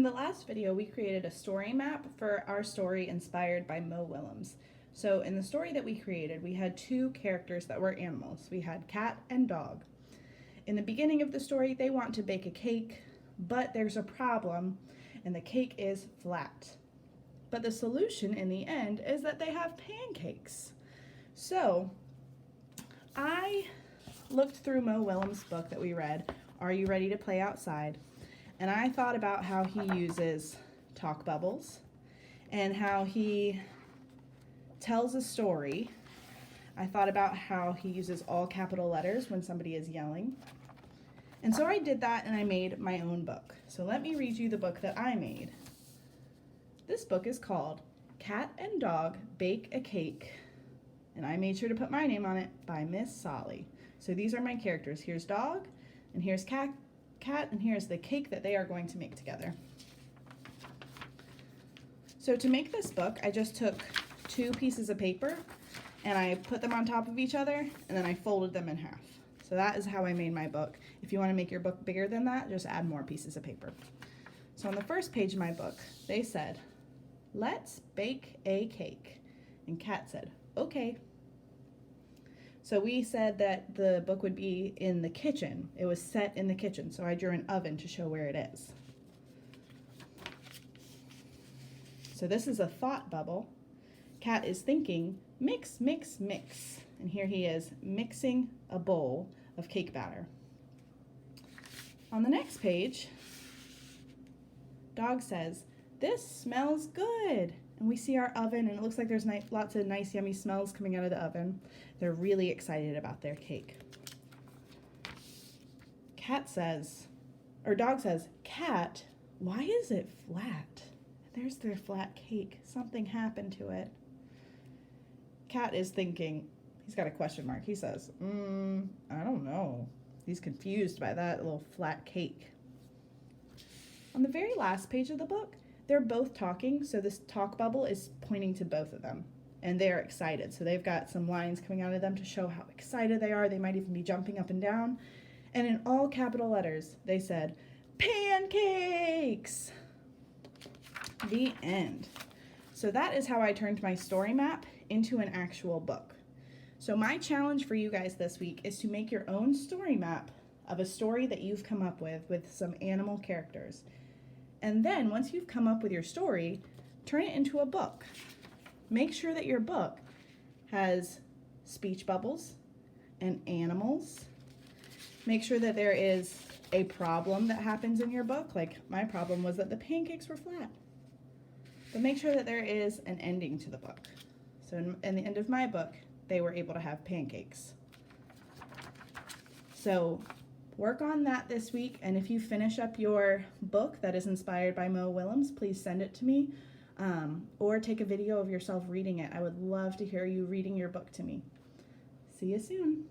In the last video, we created a story map for our story inspired by Mo Willems. So in the story that we created, we had two characters that were animals. We had cat and dog. In the beginning of the story, they want to bake a cake, but there's a problem, and the cake is flat. But the solution in the end is that they have pancakes. So I looked through Mo Willems' book that we read, Are You Ready to Play Outside? And I thought about how he uses talk bubbles and how he tells a story. I thought about how he uses all capital letters when somebody is yelling. And so I did that and I made my own book. So let me read you the book that I made. This book is called Cat and Dog Bake a Cake. And I made sure to put my name on it, by Miss Solly. So these are my characters. Here's Dog, and here's Cat, and here's the cake that they are going to make together. So to make this book, I just took two pieces of paper and I put them on top of each other and then I folded them in half. So that is how I made my book. If you want to make your book bigger than that, just add more pieces of paper. So on the first page of my book, they said, "Let's bake a cake." And Cat said, "Okay." So we said that the book would be in the kitchen. It was set in the kitchen, so I drew an oven to show where it is. So this is a thought bubble. Cat is thinking, mix, mix, mix. And here he is mixing a bowl of cake batter. On the next page, Dog says, "This smells good." And we see our oven, and it looks like there's lots of nice, yummy smells coming out of the oven. They're really excited about their cake. Dog says, "Cat, why is it flat?" There's their flat cake. Something happened to it. Cat is thinking, he's got a question mark. He says, I don't know. He's confused by that little flat cake. On the very last page of the book, they're both talking, so this talk bubble is pointing to both of them, and they're excited. So they've got some lines coming out of them to show how excited they are. They might even be jumping up and down. And in all capital letters, they said, "Pancakes!" The end. So that is how I turned my story map into an actual book. So my challenge for you guys this week is to make your own story map of a story that you've come up with some animal characters. And then once you've come up with your story, turn it into a book. Make sure that your book has speech bubbles and animals. Make sure that there is a problem that happens in your book. Like my problem was that the pancakes were flat. But make sure that there is an ending to the book. So in the end of my book, they were able to have pancakes. So work on that this week, and if you finish up your book that is inspired by Mo Willems, please send it to me, or take a video of yourself reading it. I would love to hear you reading your book to me. See you soon.